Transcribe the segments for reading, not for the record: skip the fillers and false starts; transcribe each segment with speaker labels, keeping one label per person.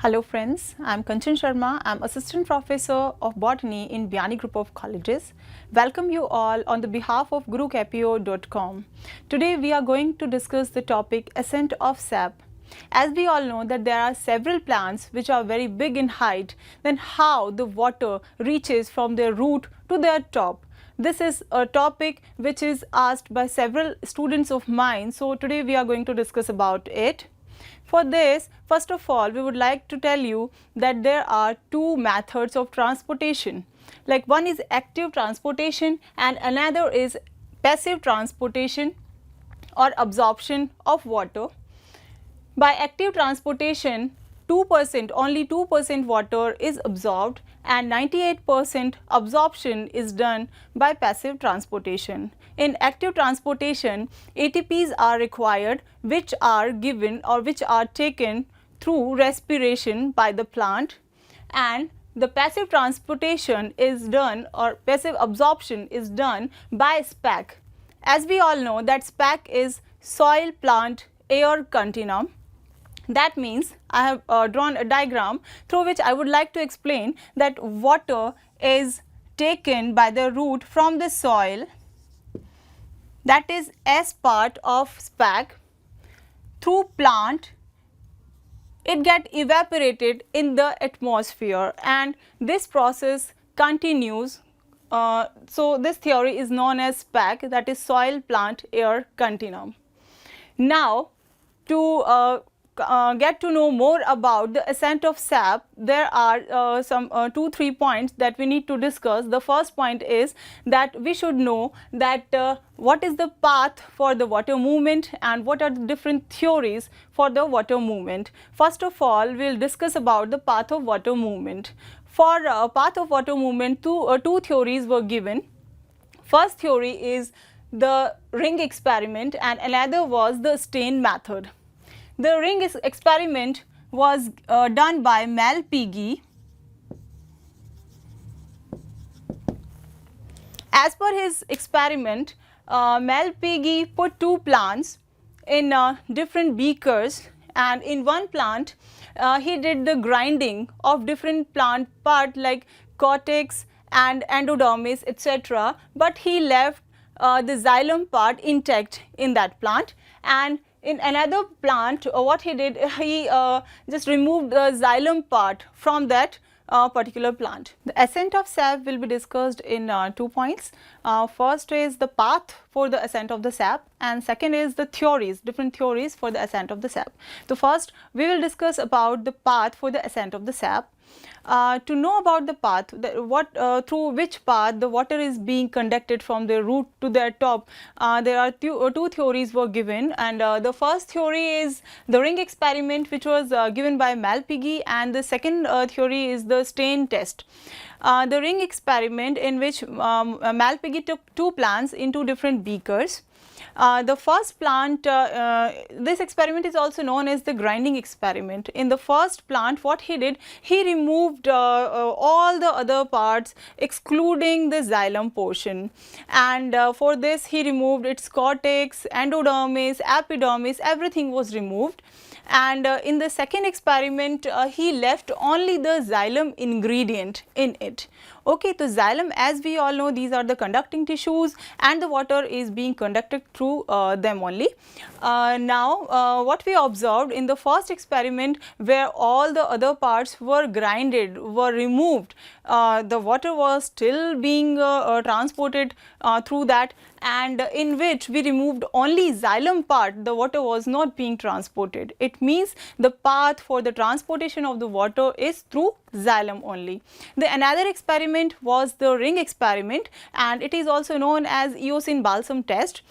Speaker 1: Hello friends, I am Kanchan Sharma. I am Assistant Professor of Botany in Biyani Group of Colleges. Welcome you all on the behalf of GuruKapio.com. Today we are going to discuss the topic Ascent of Sap. As we all know that there are several plants which are very big in height, then how the water reaches from their root to their top. This is a topic which is asked by several students of mine. So today we are going to discuss about it. For this, first of all, we would like to tell you that there are two methods of transportation. Like one is active transportation and another is passive transportation or absorption of water. By active transportation, 2%, only 2% water is absorbed and 98% absorption is done by passive transportation. In active transportation, ATPs are required which are given or which are taken through respiration by the plant, and the passive transportation is done or passive absorption is done by SPAC. As we all know that SPAC is soil plant air continuum. That means I have drawn a diagram through which I would like to explain that water is taken by the root from the soil, that is S part of SPAC, through plant. It get evaporated in the atmosphere and this process continues. So this theory is known as SPAC, that is soil plant air continuum. Now to get to know more about the ascent of sap, there are some 2-3 points that we need to discuss. The first point is that we should know that what is the path for the water movement and what are the different theories for the water movement. First of all, we will discuss about the path of water movement. For path of water movement, two theories were given. First theory is the ring experiment and another was the stain method. The ring experiment was done by Malpighi. As per his experiment, Malpighi put two plants in different beakers, and in one plant he did the grinding of different plant part like cortex and endodermis etc., but he left the xylem part intact in that plant, and in another plant what he did, he just removed the xylem part from that particular plant. The ascent of sap will be discussed in 2 points. First is the path for the ascent of the sap and second is the theories, different theories for the ascent of the sap. So first we will discuss about the path for the ascent of the sap. To know about the path, through which path the water is being conducted from the root to their top, there are two theories were given, and the first theory is the ring experiment which was given by Malpighi, and the second theory is the stain test. The ring experiment, in which Malpighi took two plants into different beakers. The first plant, this experiment is also known as the grinding experiment. In the first plant, what he did, he removed all the other parts excluding the xylem portion, and for this he removed its cortex, endodermis, epidermis, everything was removed. And in the second experiment, he left only the xylem ingredient in it. Okay, so xylem, as we all know, these are the conducting tissues and the water is being conducted through them only. Now what we observed in the first experiment, where all the other parts were grinded, were removed, the water was still being transported through that, and in which we removed only xylem part, the water was not being transported. It means the path for the transportation of the water is through xylem only. The another experiment was the ring experiment, and it is also known as eosin balsam test.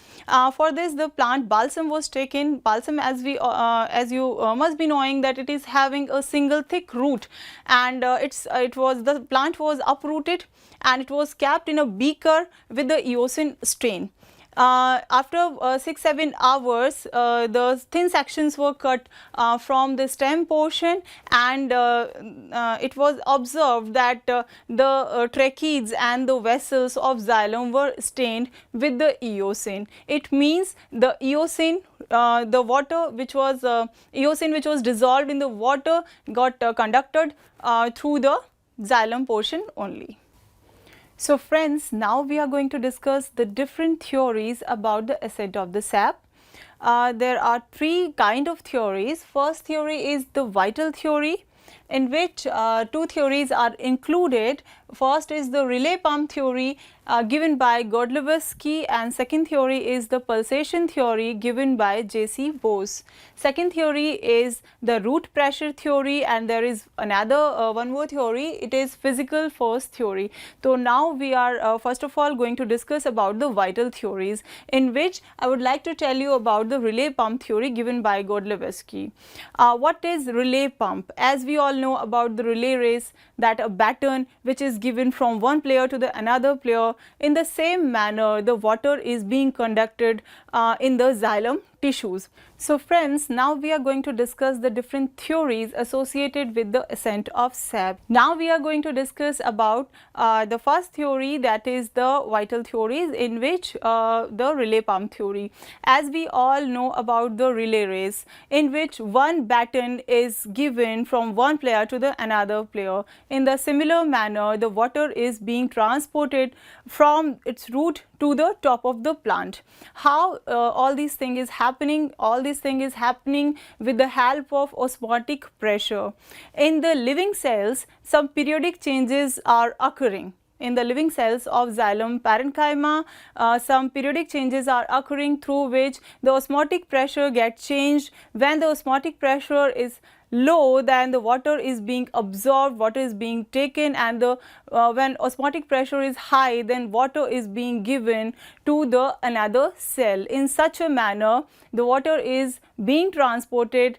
Speaker 1: For this, the plant balsam was taken. Balsam, as you must be knowing, that it is having a single thick root, and the plant was uprooted and it was kept in a beaker with the eosin strain. After 6-7 hours, the thin sections were cut from the stem portion, and it was observed that the tracheids and the vessels of xylem were stained with the eosin. It means the eosin, the water which was eosin which was dissolved in the water got conducted through the xylem portion only. So friends, now we are going to discuss the different theories about the ascent of the sap. There are three kind of theories. First theory is the vital theory, in which two theories are included. First is the relay pump theory given by Godlewski, and second theory is the pulsation theory given by J.C. Bose. Second theory is the root pressure theory, and there is another one more theory, it is physical force theory. So now we are first of all going to discuss about the vital theories, in which I would like to tell you about the relay pump theory given by Godlewski. What is relay pump? As we all know about the relay race, that a baton which is given from one player to the another player, in the same manner the water is being conducted in the xylem tissues. So friends, now we are going to discuss the different theories associated with the ascent of sap. Now we are going to discuss about the first theory, that is the vital theories, in which the relay pump theory. As we all know about the relay race, in which one baton is given from one player to the another player. In the similar manner, the water is being transported from its root to the top of the plant. How all these things is happening? All these thing is happening with the help of osmotic pressure. In the living cells, some periodic changes are occurring. In the living cells of xylem parenchyma, some periodic changes are occurring through which the osmotic pressure gets changed. When the osmotic pressure is low, then the water is being absorbed, water is being taken, and the when osmotic pressure is high, then water is being given to the another cell. In such a manner, the water is being transported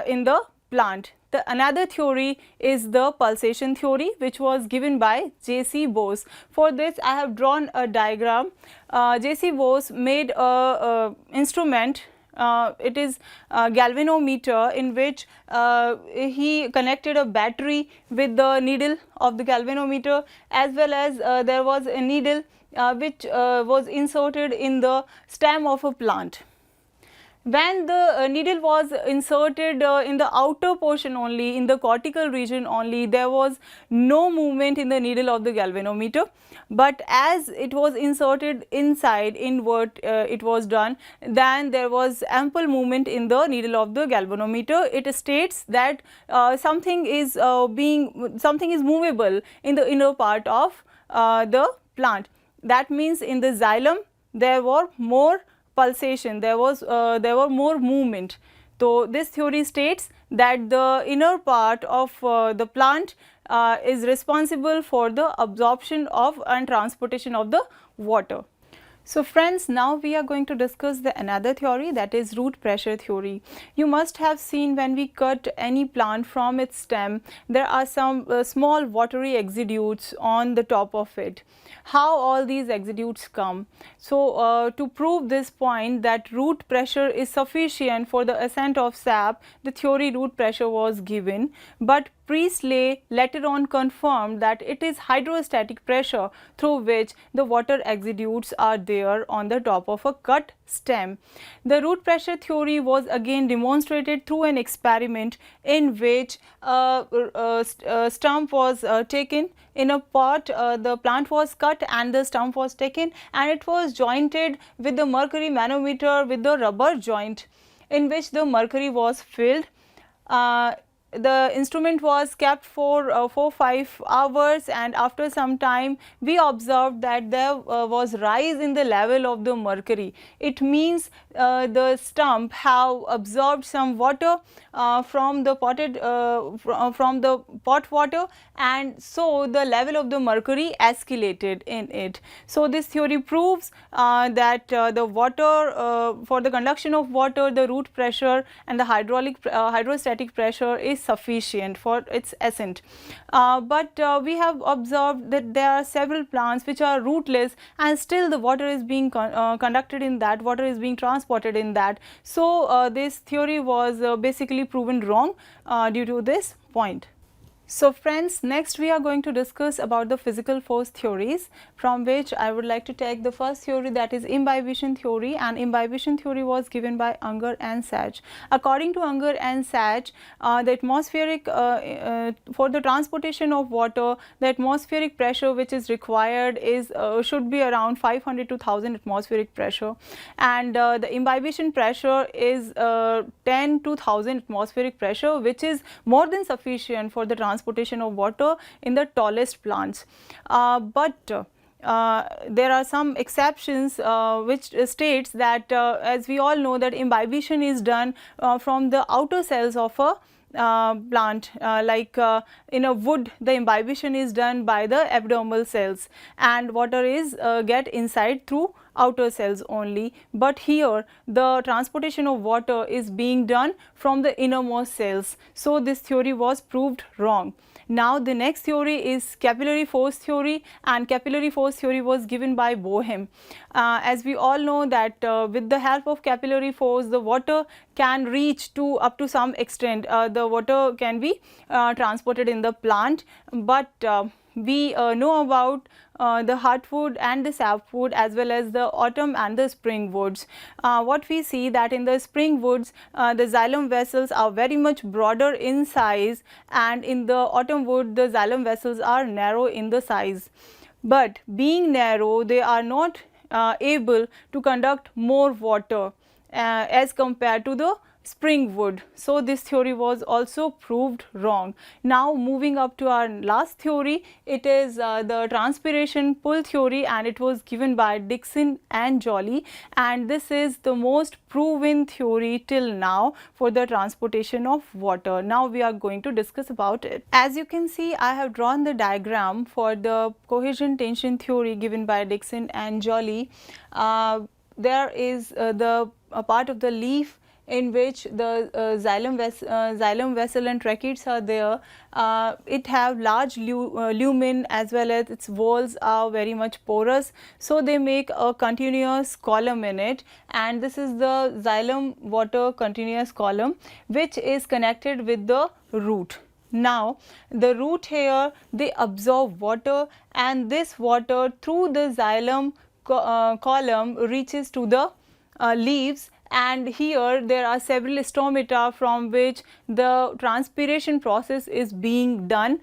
Speaker 1: in the plant. The another theory is the pulsation theory, which was given by J.C. Bose. For this, I have drawn a diagram. J.C. Bose made a instrument. It is a galvanometer, in which he connected a battery with the needle of the galvanometer, as well as there was a needle which was inserted in the stem of a plant. When the needle was inserted in the outer portion only, in the cortical region only, there was no movement in the needle of the galvanometer. But as it was inserted inside, inward it was done, then there was ample movement in the needle of the galvanometer. It states that something is movable in the inner part of the plant. That means in the xylem there were more pulsation, there were more movement. So this theory states that the inner part of the plant is responsible for the absorption of and transportation of the water. So friends, now we are going to discuss the another theory, that is root pressure theory. You must have seen when we cut any plant from its stem, there are some small watery exudates on the top of it. How all these exudates come? So to prove this point that root pressure is sufficient for the ascent of sap, the theory root pressure was given, but Priestley later on confirmed that it is hydrostatic pressure through which the water exudates are there on the top of a cut stem. The root pressure theory was again demonstrated through an experiment in which a stump was taken in a pot, the plant was cut and the stump was taken, and it was jointed with the mercury manometer with the rubber joint, in which the mercury was filled. The instrument was kept for 4-5 hours, and after some time we observed that there was rise in the level of the mercury. It means the stump have absorbed some water from the pot water, and so the level of the mercury escalated in it. So this theory proves that the water for the conduction of water, the root pressure and the hydrostatic pressure is sufficient for its ascent. But we have observed that there are several plants which are rootless, and still the water is being conducted in that, water is being transported in that. So this theory was basically proven wrong due to this point. So friends, next we are going to discuss about the physical force theories, from which I would like to take the first theory, that is imbibition theory. And imbibition theory was given by Unger and Sach. According to Unger and Sach, the atmospheric for the transportation of water, the atmospheric pressure which is required is should be around 500 to 1000 atmospheric pressure, and the imbibition pressure is 10 to 1000 atmospheric pressure, which is more than sufficient for the transportation of water in the tallest plants. But there are some exceptions which states that as we all know that imbibition is done from the outer cells of a plant, like in a wood the imbibition is done by the abdominal cells, and water is get inside through outer cells only. But here the transportation of water is being done from the innermost cells. So this theory was proved wrong. Now the next theory is capillary force theory, and capillary force theory was given by Boehm. As we all know that with the help of capillary force the water can reach to up to some extent, the water can be transported in the plant, but we know about the heartwood and the sapwood as well as the autumn and the spring woods. What we see that in the spring woods the xylem vessels are very much broader in size, and in the autumn wood the xylem vessels are narrow in the size. But being narrow, they are not able to conduct more water as compared to the spring wood. So this theory was also proved wrong. Now moving up to our last theory, it is the transpiration pull theory, and it was given by Dickson and Joly, and this is the most proven theory till now for the transportation of water. Now we are going to discuss about it. As you can see, I have drawn the diagram for the cohesion tension theory given by Dickson and Joly. There is a part of the leaf in which the xylem vessel and tracheids are there. It have large lumen as well as its walls are very much porous. So they make a continuous column in it, and this is the xylem water continuous column which is connected with the root. Now the root here, they absorb water, and this water through the xylem column reaches to the leaves, and here there are several stomata from which the transpiration process is being done,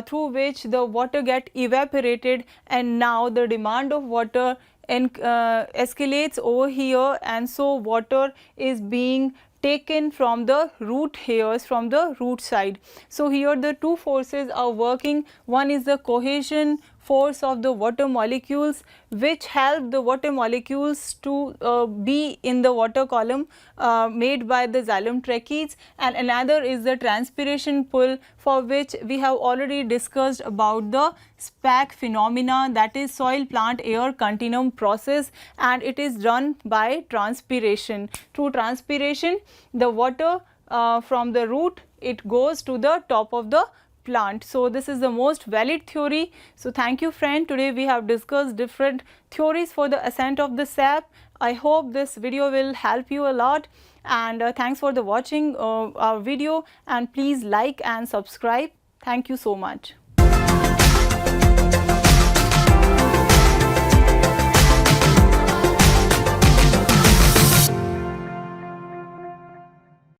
Speaker 1: through which the water get evaporated, and now the demand of water escalates over here, and so water is being taken from the root hairs, from the root side. So here the two forces are working. One is the cohesion force of the water molecules which help the water molecules to be in the water column made by the xylem tracheids, and another is the transpiration pull, for which we have already discussed about the SPAC phenomena, that is soil plant air continuum process, and it is done by transpiration. Through transpiration the water from the root, it goes to the top of the plant. So this is the most valid theory. So thank you friend, today we have discussed different theories for the ascent of the sap. I hope this video will help you a lot, and thanks for the watching our video, and please like and subscribe. Thank you so much.